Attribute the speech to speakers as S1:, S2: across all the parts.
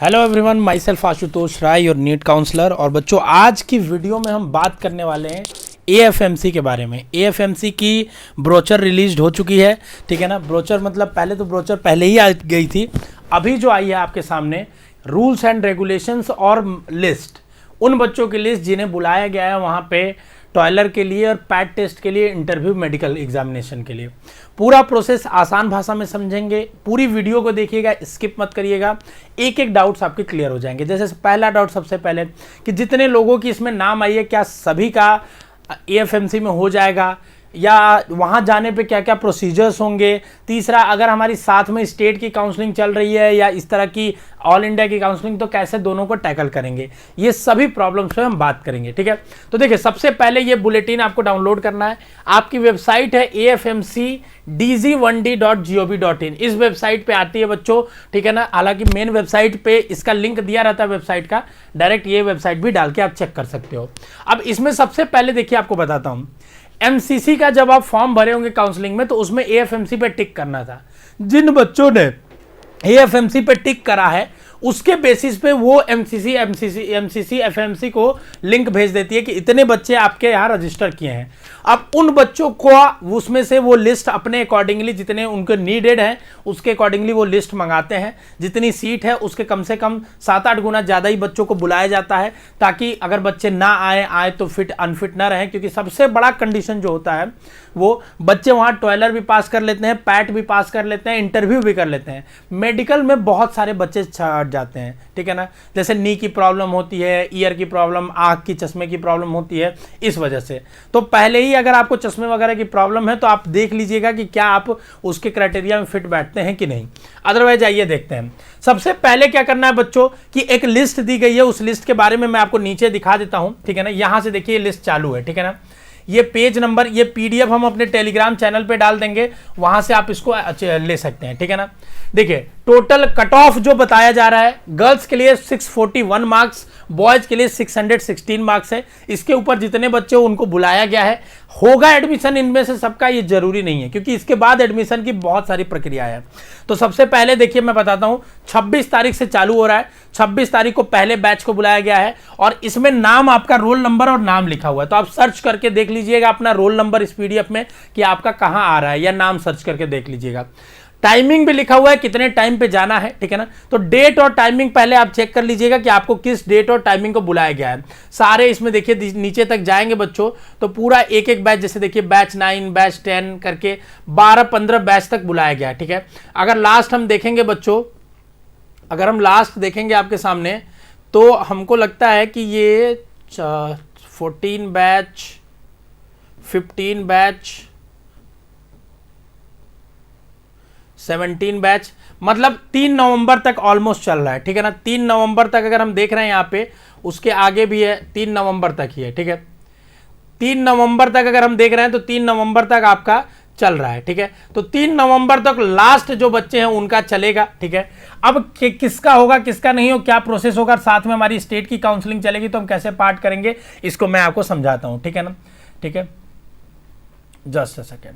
S1: Hello everyone, myself Ashutosh Rai, your NEET counsellor. और बच्चों, आज की वीडियो में हम बात करने वाले हैं एएफएमसी के बारे में। एएफएमसी की ब्रोचर रिलीज हो चुकी है, ठीक है ना। ब्रोचर मतलब पहले तो ब्रोचर पहले ही आ गई थी, अभी जो आई है आपके सामने रूल्स एंड रेगुलेशंस और लिस्ट, उन बच्चों की लिस्ट जिन्हें बुलाया गया है वहाँ पे टॉयलर के लिए और पैट टेस्ट के लिए, इंटरव्यू, मेडिकल एग्जामिनेशन के लिए। पूरा प्रोसेस आसान भाषा में समझेंगे, पूरी वीडियो को देखिएगा, स्किप मत करिएगा, एक एक डाउट्स आपके क्लियर हो जाएंगे। जैसे पहला डाउट सबसे पहले कि जितने लोगों की इसमें नाम आई है, क्या सभी का एएफएमसी में हो जाएगा या वहाँ जाने पे क्या क्या प्रोसीजर्स होंगे। तीसरा, अगर हमारी साथ में स्टेट की काउंसलिंग चल रही है या इस तरह की ऑल इंडिया की काउंसलिंग, तो कैसे दोनों को टैकल करेंगे, ये सभी प्रॉब्लम्स पे हम बात करेंगे, ठीक है। तो देखिए, सबसे पहले ये बुलेटिन आपको डाउनलोड करना है। आपकी वेबसाइट है afmcdg1d.gov.in, इस वेबसाइट पे आती है बच्चों, ठीक है ना। हालांकि मेन वेबसाइट पे इसका लिंक दिया रहता है वेबसाइट का, डायरेक्ट ये वेबसाइट भी डाल के आप चेक कर सकते हो। अब इसमें सबसे पहले देखिए, आपको बताता हूँ, एमसीसी का जब आप फॉर्म भरे होंगे काउंसलिंग में, तो उसमें एएफएमसी पे टिक करना था। जिन बच्चों ने एएफएमसी पे टिक करा है, उसके बेसिस पे वो एमसीसी एफएमसी को लिंक भेज देती है कि इतने बच्चे आपके यहाँ रजिस्टर किए हैं। अब उन बच्चों को उसमें से वो लिस्ट अपने अकॉर्डिंगली, जितने उनको नीडेड है उसके अकॉर्डिंगली वो लिस्ट मंगाते हैं। जितनी सीट है उसके कम से कम 7-8 गुना ज़्यादा ही बच्चों को बुलाया जाता है, ताकि अगर बच्चे ना आए तो फिट अनफिट ना रहें। क्योंकि सबसे बड़ा कंडीशन जो होता है, वो बच्चे वहाँ टॉयलर भी पास कर लेते हैं, पैट भी पास कर लेते हैं, इंटरव्यू भी कर लेते हैं। मेडिकल में बहुत सारे बच्चे छट जाते हैं, ठीक है ना। जैसे नी की प्रॉब्लम होती है, ईयर की प्रॉब्लम, आँख की, चश्मे की प्रॉब्लम होती है, इस वजह से। तो पहले ही अगर आपको चश्मे वगैरह की प्रॉब्लम है तो आप देख लीजिएगा कि क्या आप उसके क्राइटेरिया में फिट बैठते हैं कि नहीं। अदरवाइज आइए देखते हैं। सबसे पहले क्या करना है बच्चों कि एक लिस्ट दी गई है, उस लिस्ट के बारे में मैं आपको नीचे दिखा देता हूं, ठीक है ना। यहां से देखिए लिस्ट चालू है, ठीक है ना। ये पेज नंबर, ये पीडीएफ हम अपने टेलीग्राम चैनल पे डाल देंगे, वहां से आप इसको ले सकते हैं, ठीक है ना। देखिए, टोटल कट ऑफ जो बताया जा रहा है, गर्ल्स के लिए 641 मार्क्स, बॉयज के लिए 616 मार्क्स है। इसके ऊपर जितने बच्चे उनको बुलाया गया है। होगा एडमिशन इनमें से सबका, ये जरूरी नहीं है, क्योंकि इसके बाद एडमिशन की बहुत सारी प्रक्रिया है। तो सबसे पहले देखिए, मैं बताता हूं, 26 तारीख से चालू हो रहा है। 26 तारीख को पहले बैच को बुलाया गया है, और इसमें नाम, आपका रोल नंबर और नाम लिखा हुआ है। तो आप सर्च करके देख लीजिएगा अपना रोल नंबर इस पीडीएफ में कि आपका कहां आ रहा है, या नाम सर्च करके देख लीजिएगा। टाइमिंग भी लिखा हुआ है, कितने टाइम पे जाना है, ठीक है ना। तो डेट और टाइमिंग पहले आप चेक कर लीजिएगा कि आपको किस डेट और टाइमिंग को बुलाया गया है। सारे इसमें देखिए नीचे तक जाएंगे बच्चों, तो पूरा एक एक बैच, जैसे देखिए बैच 9, बैच 10 करके 12-15 बैच तक बुलाया गया है, ठीक है। अगर लास्ट हम देखेंगे बच्चों, अगर हम लास्ट देखेंगे आपके सामने, तो हमको लगता है कि ये 14 बैच, 15 बैच, 17 बैच, मतलब 3 नवंबर तक ऑलमोस्ट चल रहा है, ठीक है ना। 3 नवंबर तक अगर हम देख रहे हैं यहाँ पे, उसके आगे भी है, 3 नवंबर तक ही है, ठीक है। 3 नवंबर तक अगर हम देख रहे हैं तो 3 नवंबर तक आपका चल रहा है, ठीक है। तो 3 नवंबर तक लास्ट जो बच्चे हैं उनका चलेगा, ठीक है। अब किसका होगा किसका नहीं हो, क्या प्रोसेस होगा, साथ में हमारी स्टेट की काउंसलिंग चलेगी, तो हम कैसे पार्ट करेंगे इसको मैं आपको समझाता हूं, ठीक है ना। ठीक है, जस्ट अ सेकेंड।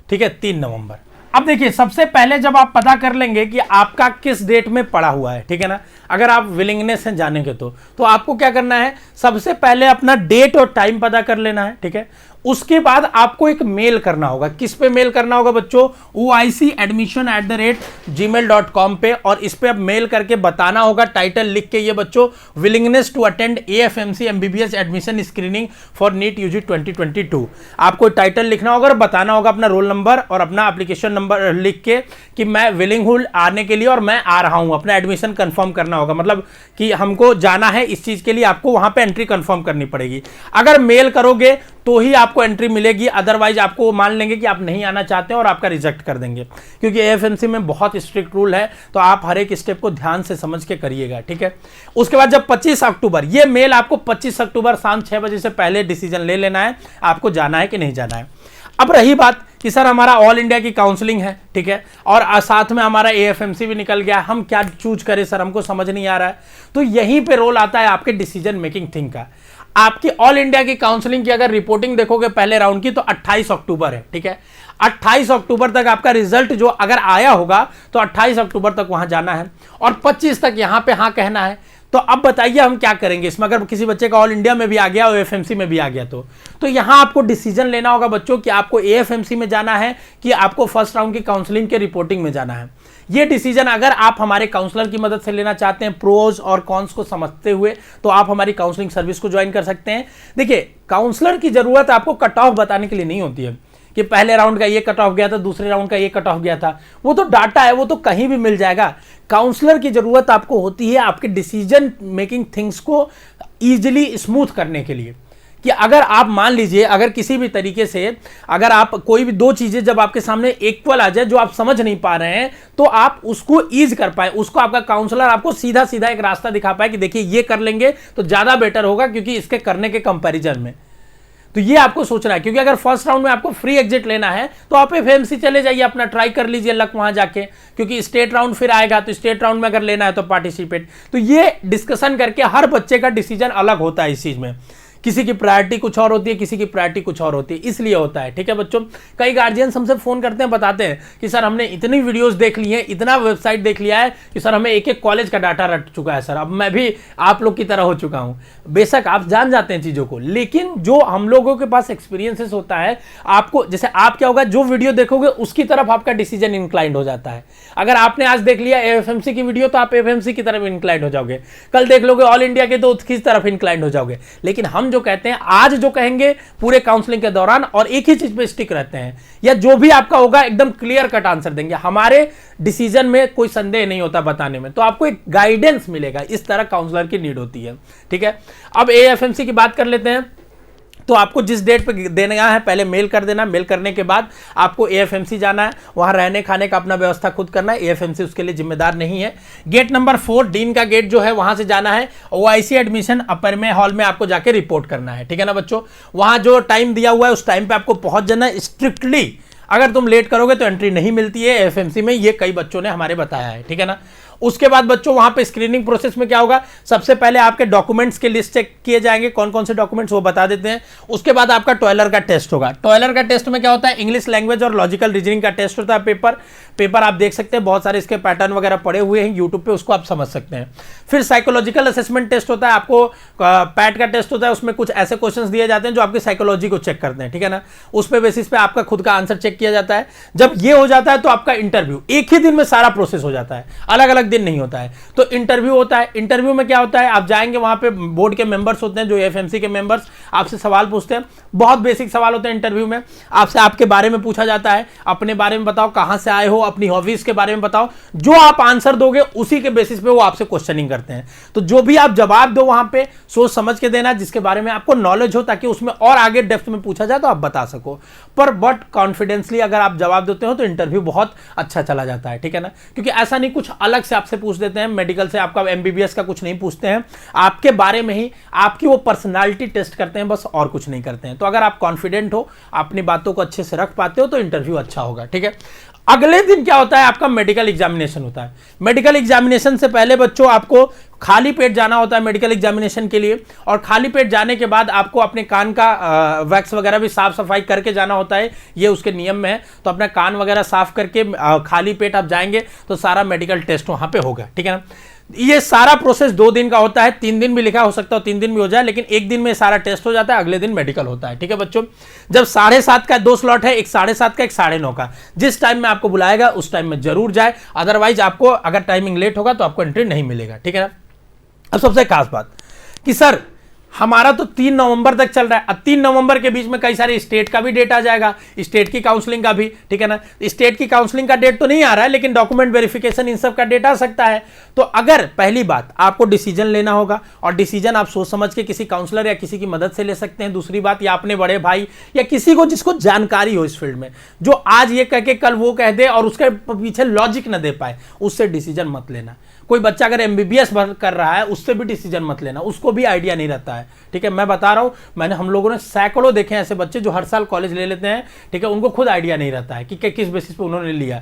S1: ठीक है, 3 नवंबर। अब देखिए, सबसे पहले जब आप पता कर लेंगे कि आपका किस डेट में पड़ा हुआ है, ठीक है ना, अगर आप विलिंगनेस हैं जाने के, तो आपको क्या करना है, सबसे पहले अपना डेट और टाइम पता कर लेना है, ठीक है। उसके बाद आपको एक मेल करना होगा। किस पे मेल करना होगा बच्चों? oicadmission@gmail.com पे, और इस पे अब मेल करके बताना होगा, टाइटल लिख के, ये बच्चों willingness to attend AFMC MBBS admission screening for NEET UG 2022। आपको टाइटल लिखना होगा और बताना होगा अपना रोल नंबर और अपना एप्लीकेशन नंबर लिख के कि मैं विलिंग हूं आने के लिए और मैं आ रहा हूं। अपना एडमिशन कंफर्म करना होगा, मतलब कि हमको जाना है इस चीज के लिए, आपको वहां पे एंट्री कंफर्म करनी पड़ेगी। अगर मेल करोगे तो ही आपको एंट्री मिलेगी, अदरवाइज आपको मान लेंगे कि आप नहीं आना चाहते हैं और आपका रिजेक्ट कर देंगे। क्योंकि एएफएमसी में बहुत स्ट्रिक्ट रूल है, तो आप हर एक स्टेप को ध्यान से समझ के करिएगा, ठीक है। उसके बाद जब 25 अक्टूबर, ये मेल आपको 25 अक्टूबर शाम 6 बजे से पहले डिसीजन ले लेना है, आपको जाना है कि नहीं जाना है। अब रही बात कि सर हमारा ऑल इंडिया की काउंसलिंग है, ठीक है, और साथ में हमारा एएफएमसी भी निकल गया, हम क्या चूज करें सर, हमको समझ नहीं आ रहा है। तो यहीं पे रोल आता है आपके डिसीजन मेकिंग थिंग का। आपकी ऑल इंडिया की काउंसलिंग की अगर रिपोर्टिंग देखोगे पहले राउंड की तो 28 अक्टूबर है, ठीक है। 28 अक्टूबर तक आपका रिजल्ट जो अगर आया होगा तो 28 अक्टूबर तक वहां जाना है और 25 तक यहां पे हाँ कहना है। तो अब बताइए हम क्या करेंगे इसमें, अगर किसी बच्चे का ऑल इंडिया में भी आ गया और एएफएमसी में भी आ गया तो यहां आपको डिसीजन लेना होगा बच्चों कि आपको एएफएमसी में जाना है कि आपको फर्स्ट राउंड की काउंसलिंग के रिपोर्टिंग में जाना है। ये डिसीजन अगर आप हमारे काउंसलर की मदद से लेना चाहते हैं, प्रोज और कॉन्स को समझते हुए, तो आप हमारी काउंसलिंग सर्विस को ज्वाइन कर सकते हैं। देखिए, काउंसलर की जरूरत आपको कट ऑफ बताने के लिए नहीं होती है कि पहले राउंड का ये कट ऑफ गया था, दूसरे राउंड का ये कट ऑफ गया था। वो तो डाटा है, वो तो कहीं भी मिल जाएगा। काउंसलर की जरूरत आपको होती है आपके डिसीजन मेकिंग थिंग्स को इजीली स्मूथ करने के लिए, कि अगर आप मान लीजिए अगर किसी भी तरीके से अगर आप कोई भी दो चीजें जब आपके सामने इक्वल आ जाए जो आप समझ नहीं पा रहे हैं, तो आप उसको ईज कर पाए, उसको आपका काउंसलर आपको सीधा सीधा एक रास्ता दिखा पाए कि देखिए ये कर लेंगे तो ज्यादा बेटर होगा क्योंकि इसके करने के कंपैरिजन में। तो ये आपको सोचना है, क्योंकि अगर फर्स्ट राउंड में आपको फ्री एग्जिट लेना है तो आप एफएमसी चले जाइए, अपना ट्राई कर लीजिए लक वहां जाके, क्योंकि स्टेट राउंड फिर आएगा तो स्टेट राउंड में अगर लेना है तो पार्टिसिपेट। तो ये डिस्कशन करके हर बच्चे का डिसीजन अलग होता है इस चीज में, किसी की प्रायोरिटी कुछ और होती है, किसी की प्रायोरिटी कुछ और होती है, इसलिए होता है, ठीक है बच्चों। कई गार्जियंस हमसे फोन करते हैं, बताते हैं कि सर हमने इतनी वीडियोस देख ली हैं, इतना वेबसाइट देख लिया है कि सर हमें एक एक कॉलेज का डाटा रट चुका है सर, अब मैं भी आप लोग की तरह हो चुका हूं। बेशक आप जान जाते हैं चीजों को, लेकिन जो हम लोगों के पास एक्सपीरियंसेस होता है, आपको जैसे आप क्या होगा, जो वीडियो देखोगे उसकी तरफ आपका डिसीजन इंक्लाइंड हो जाता है। अगर आपने आज देख लिया एएफएमसी की वीडियो तो आप एएफएमसी की तरफ इंक्लाइंड हो जाओगे, कल देख लोगे ऑल इंडिया के तो उसकी तरफ इंक्लाइंड हो जाओगे। लेकिन हम जो कहते हैं आज जो कहेंगे पूरे काउंसलिंग के दौरान और एक ही चीज पे स्टिक रहते हैं, या जो भी आपका होगा एकदम क्लियर कट आंसर देंगे, हमारे डिसीजन में कोई संदेह नहीं होता बताने में, तो आपको एक गाइडेंस मिलेगा। इस तरह काउंसलर की नीड होती है, ठीक है। अब एएफएमसी की बात कर लेते हैं। तो आपको जिस डेट पे देना है पहले मेल कर देना, मेल करने के बाद आपको एएफएमसी जाना है, वहां रहने खाने का अपना व्यवस्था खुद करना है, एएफएमसी उसके लिए जिम्मेदार नहीं है। गेट नंबर 4 डीन का गेट जो है वहां से जाना है, ओआईसी एडमिशन अपर में हॉल में आपको जाके रिपोर्ट करना है, ठीक है ना बच्चों। वहां जो टाइम दिया हुआ है उस टाइम पे आपको पहुंच जाना है स्ट्रिक्टली। अगर तुम लेट करोगे तो एंट्री नहीं मिलती है एएफएमसी में, ये कई बच्चों ने हमारे बताया है, ठीक है ना। उसके बाद बच्चों वहां पे स्क्रीनिंग प्रोसेस में क्या होगा, सबसे पहले आपके डॉक्यूमेंट्स के लिस्ट चेक किए जाएंगे, कौन कौन से डॉक्यूमेंट्स वो बता देते हैं। उसके बाद आपका टॉयलर का टेस्ट होगा। टॉयलर का टेस्ट में क्या होता है, इंग्लिश लैंग्वेज और लॉजिकल रीजनिंग का टेस्ट होता है। पेपर आप देख सकते हैं, बहुत सारे इसके पैटर्न वगैरह पड़े हुए हैं यूट्यूब पे, उसको आप समझ सकते हैं। फिर साइकोलॉजिकल असेसमेंट टेस्ट होता है, आपको पैट का टेस्ट होता है, उसमें कुछ ऐसे क्वेश्चंस दिए जाते हैं जो आपकी साइकोलॉजी को चेक करते हैं, ठीक है ना। उस पे बेसिस पे आपका खुद का आंसर चेक किया जाता है। जब ये हो जाता है तो आपका इंटरव्यू, एक ही दिन में सारा प्रोसेस हो जाता है, अलग अलग दिन नहीं होता है। तो इंटरव्यू होता है। इंटरव्यू में क्या होता है, आप जाएंगे वहां पे बोर्ड के मेंबर्स होते हैं जो एएफएमसी के मेंबर्स आपसे सवाल पूछते हैं। बहुत बेसिक सवाल होते हैं इंटरव्यू में, आपसे आपके बारे में पूछा जाता है, अपने बारे में बताओ, कहां से आए हो, अपनी हॉबीज के बारे में बताओ। जो आप आंसर दोगे उसी के बेसिस पे वो आपसे क्वेश्चनिंग करते हैं। तो जो भी आप जवाब दो वहां पे सोच समझ के देना, जिसके बारे में आपको नॉलेज हो, ताकि उसमें और आगे डेप्थ में पूछा जाए तो आप बता सको। पर बट कॉन्फिडेंसली अगर आप जवाब देते हो तो इंटरव्यू बहुत अच्छा चला जाता है, ठीक है ना। क्योंकि ऐसा नहीं कुछ अलग से आपसे पूछ देते हैं, मेडिकल से आपका एमबीबीएस का कुछ नहीं पूछते हैं, आपके बारे में ही आपकी वो पर्सनालिटी टेस्ट करते हैं, बस और कुछ नहीं करते हैं। तो अगर आप कॉन्फिडेंट हो, अपनी बातों को अच्छे से रख पाते हो तो इंटरव्यू अच्छा होगा, ठीक है। अगले दिन क्या होता है, आपका मेडिकल एग्जामिनेशन होता है। मेडिकल एग्जामिनेशन से पहले बच्चों आपको खाली पेट जाना होता है मेडिकल एग्जामिनेशन के लिए, और खाली पेट जाने के बाद आपको अपने कान का वैक्स वगैरह भी साफ सफाई करके जाना होता है, ये उसके नियम में है। तो अपना कान वगैरह साफ करके खाली पेट आप जाएंगे तो सारा मेडिकल टेस्ट वहां पे होगा, ठीक है ना। ये सारा प्रोसेस 2 दिन का होता है, 3 दिन भी लिखा हो सकता है, 3 दिन भी हो जाए, लेकिन एक दिन में सारा टेस्ट हो जाता है, अगले दिन मेडिकल होता है, ठीक है बच्चों। जब 7:30 का 2 स्लॉट है, एक 7:30 का, एक 9:30 का, जिस टाइम में आपको बुलाएगा उस टाइम में जरूर जाए, अदरवाइज आपको अगर टाइमिंग लेट होगा तो आपको एंट्री नहीं मिलेगा, ठीक है ना। अब सबसे खास बात कि सर हमारा तो 3 नवंबर तक चल रहा है, अब 3 नवंबर के बीच में कई सारे स्टेट का भी डेट आ जाएगा, स्टेट की काउंसलिंग का भी, ठीक है ना। स्टेट की काउंसलिंग का डेट तो नहीं आ रहा है, लेकिन डॉक्यूमेंट वेरिफिकेशन इन सब का डेट आ सकता है। तो अगर पहली बात आपको डिसीजन लेना होगा, और डिसीजन आप सोच समझ के किसी काउंसलर या किसी की मदद से ले सकते हैं। दूसरी बात, या अपने बड़े भाई या किसी को जिसको जानकारी हो इस फील्ड में, जो आज ये कह के कल वो कह दे और उसके पीछे लॉजिक न दे पाए, उससे डिसीजन मत लेना। कोई बच्चा अगर एमबीबीएस कर रहा है उससे भी डिसीजन मत लेना, उसको भी आइडिया नहीं रहता है, ठीक है। मैं बता रहा हूं, हम लोगों ने सैकड़ों देखे हैं ऐसे बच्चे जो हर साल कॉलेज ले लेते हैं, ठीक है, उनको खुद आइडिया नहीं रहता है कि किस बेसिस पे उन्होंने लिया।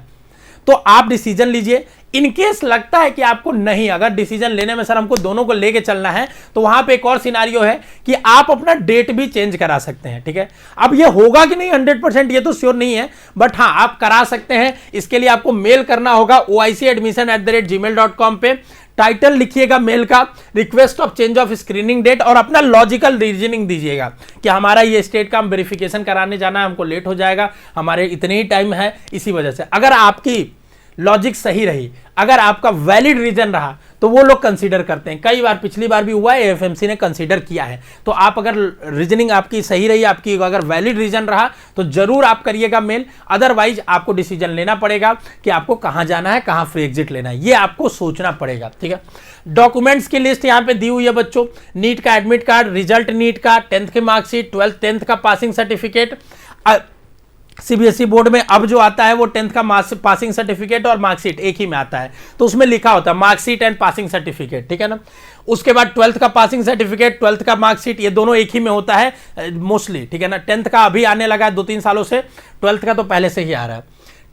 S1: तो आप डिसीजन लीजिए। इनकेस लगता है कि आपको नहीं, अगर डिसीजन लेने में सर हमको दोनों को लेके चलना है, तो वहां पे एक और सिनारियो है कि आप अपना डेट भी चेंज करा सकते हैं। ठीक है, अब ये होगा कि नहीं 100% ये तो श्योर नहीं है, बट हाँ आप करा सकते हैं। इसके लिए आपको मेल करना होगा oicadmission@gmail.com पे। टाइटल लिखिएगा मेल का, request of change of screening date, और अपना लॉजिकल रीजनिंग दीजिएगा कि हमारा ये स्टेट का हम वेरिफिकेशन कराने जाना है, हमको लेट हो जाएगा, हमारे इतने ही टाइम है, इसी वजह से। अगर आपकी लॉजिक सही रही, अगर आपका वैलिड रीजन रहा, तो वो लोग कंसीडर करते हैं। कई बार, पिछली बार भी हुआ है, एएफएमसी ने कंसीडर किया है। तो आप अगर रीजनिंग आपकी सही रही, आपकी अगर वैलिड रीजन रहा, तो जरूर आप करिएगा मेल। अदरवाइज आपको डिसीजन लेना पड़ेगा कि आपको कहां जाना है, कहां फ्री एग्जिट लेना है, ये आपको सोचना पड़ेगा। ठीक है, डॉक्यूमेंट्स की लिस्ट यहां पे दी हुई है बच्चों। नीट का एडमिट कार्ड, रिजल्ट नीट का, 10th की मार्कशीट, 10th का पासिंग सर्टिफिकेट। सीबीएसई बोर्ड में अब जो आता है वो 10th का पासिंग सर्टिफिकेट और मार्कशीट एक ही में आता है, तो उसमें लिखा होता है मार्कशीट एंड पासिंग सर्टिफिकेट। ठीक है ना, उसके बाद 12th का पासिंग सर्टिफिकेट, 12th का मार्कशीट, ये दोनों एक ही में होता है मोस्टली। ठीक है ना, 10th का अभी आने लगा है 2-3 सालों से, 12th का तो पहले से ही आ रहा है।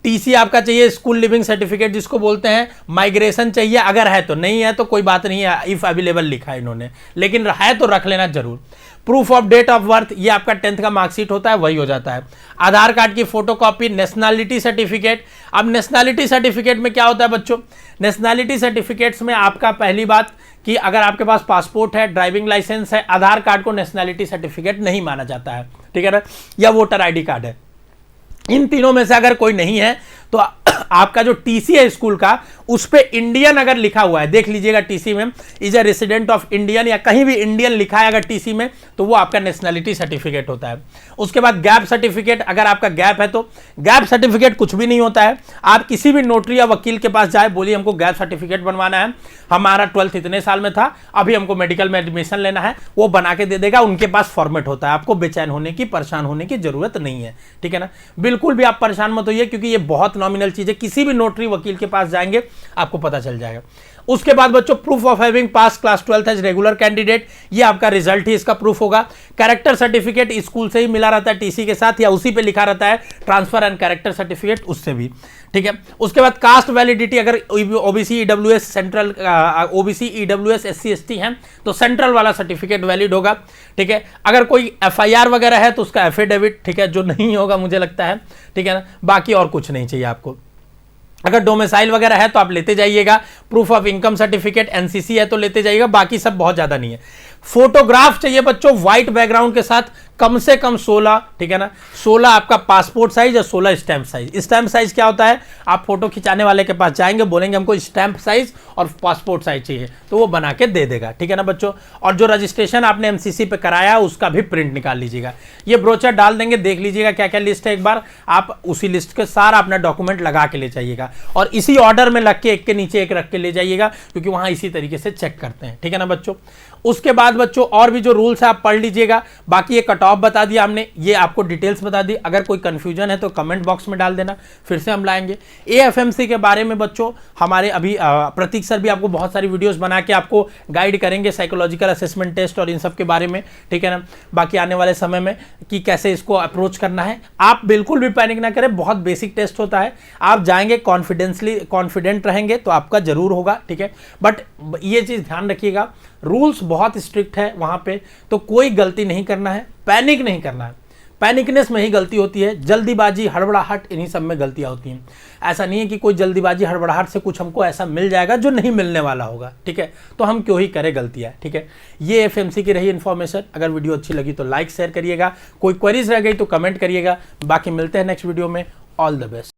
S1: टीसी आपका चाहिए, स्कूल लिविंग सर्टिफिकेट जिसको बोलते हैं। माइग्रेशन चाहिए, अगर है तो, नहीं है तो कोई बात नहीं है, इफ अवेलेबल लिखा है इन्होंने, लेकिन है तो रख लेना जरूर। Proof of date of birth, ये आपका 10th का मार्कशीट होता है, वही हो जाता है। आधार कार्ड की फोटोकॉपी, नेशनैलिटी सर्टिफिकेट। अब नेशनैलिटी सर्टिफिकेट में क्या होता है बच्चों, नेशनैलिटी सर्टिफिकेट्स में आपका पहली बात कि अगर आपके पास पासपोर्ट है, ड्राइविंग लाइसेंस है, आधार कार्ड को नेशनैलिटी सर्टिफिकेट नहीं माना जाता है। ठीक है ना, या वोटर आईडी कार्ड है, इन तीनों में से अगर कोई नहीं है तो आपका जो टीसी है स्कूल का, उस पे इंडियन अगर लिखा हुआ है, देख लीजिएगा टीसी में is a resident of Indian, या कहीं भी इंडियन लिखा है अगर टीसी में, तो वो आपका नेशनैलिटी सर्टिफिकेट होता है। उसके बाद गैप सर्टिफिकेट, अगर आपका गैप है तो गैप सर्टिफिकेट कुछ भी नहीं होता है। आप किसी भी नोटरी या वकील के पास जाए, बोलिए हमको गैप सर्टिफिकेट बनवाना है, हमारा 12th इतने साल में था, अभी हमको मेडिकल में एडमिशन लेना है, वो बना के दे देगा। उनके पास फॉर्मेट होता है, आपको बेचैन होने की, परेशान होने की जरूरत नहीं है। ठीक है ना, बिल्कुल भी आप परेशान मत होइए, क्योंकि ये बहुत नॉमिनल चीज है, किसी भी नोटरी वकील के पास जाएंगे आपको पता चल जाएगा। उसके बाद बच्चों proof of having pass class 12th as regular candidate, ये आपका रिजल्ट ही इसका प्रूफ होगा। कैरेक्टर सर्टिफिकेट स्कूल से ही मिला रहता है टीसी के साथ, या उसी पे लिखा रहता है ट्रांसफर एंड कैरेक्टर सर्टिफिकेट, उससे भी। ठीक है, उसके बाद कास्ट वैलिडिटी, अगर OBC EWS central, OBC EWS SC ST हैं तो सेंट्रल वाला सर्टिफिकेट वैलिड होगा। ठीक है, अगर कोई एफआईआर वगैरह है तो उसका एफिडेविट, ठीक है, जो नहीं होगा मुझे लगता है। ठीक है ना, बाकी और कुछ नहीं चाहिए आपको। अगर डोमिसाइल वगैरह है तो आप लेते जाइएगा। Proof of income certificate, NCC है तो लेते जाइएगा, बाकी सब बहुत ज्यादा नहीं है। फोटोग्राफ चाहिए बच्चों व्हाइट बैकग्राउंड के साथ, कम से कम 16। ठीक है ना, 16 आपका पासपोर्ट साइज और 16 स्टैंप साइज। स्टैंप साइज क्या होता है, आप फोटो खिंचाने वाले के पास जाएंगे, बोलेंगे हमको स्टैंप साइज और पासपोर्ट साइज चाहिए, तो वो बना के दे देगा। ठीक है ना बच्चों, और जो रजिस्ट्रेशन आपने एमसीसी पे कराया उसका भी प्रिंट निकाल लीजिएगा। ये ब्रोचर डाल देंगे, देख लीजिएगा क्या क्या लिस्ट है, एक बार आप उसी लिस्ट के सारा अपना डॉक्यूमेंट लगा के ले जाइएगा, और इसी ऑर्डर में लग के एक के नीचे एक रख के ले जाइएगा, क्योंकि वहां इसी तरीके से चेक करते हैं। ठीक है ना बच्चों, उसके बाद बच्चों और भी जो रूल्स है आप पढ़ लीजिएगा। बाकी ये कट ऑफ बता दिया हमने, ये आपको डिटेल्स बता दी। अगर कोई कंफ्यूजन है तो कमेंट बॉक्स में डाल देना, फिर से हम लाएंगे। एएफएमसी के बारे में बच्चों हमारे अभी प्रतीक सर भी आपको बहुत सारी वीडियोस बना के आपको गाइड करेंगे, साइकोलॉजिकल असेसमेंट टेस्ट और इन सब के बारे में। ठीक है ना, बाकी आने वाले समय में कि कैसे इसको अप्रोच करना है। आप बिल्कुल भी पैनिक ना करें, बहुत बेसिक टेस्ट होता है, आप जाएंगे कॉन्फिडेंट रहेंगे तो आपका जरूर होगा। ठीक है, बट ये चीज ध्यान रखिएगा, रूल्स बहुत स्ट्रिक्ट है वहां पे, तो कोई गलती नहीं करना है, पैनिक नहीं करना है। पैनिकनेस में ही गलती होती है, जल्दीबाजी, हड़बड़ाहट, इन्हीं सब में गलतियां होती हैं। ऐसा नहीं है कि कोई जल्दीबाजी हड़बड़ाहट से कुछ हमको ऐसा मिल जाएगा जो नहीं मिलने वाला होगा। ठीक है, तो हम क्यों ही करें गलतियां। ठीक है, ये एफएमसी की रही इन्फॉर्मेशन। अगर वीडियो अच्छी लगी तो लाइक शेयर करिएगा, कोई क्वेरीज रह गई तो कमेंट करिएगा। बाकी मिलते हैं नेक्स्ट वीडियो में। All the best.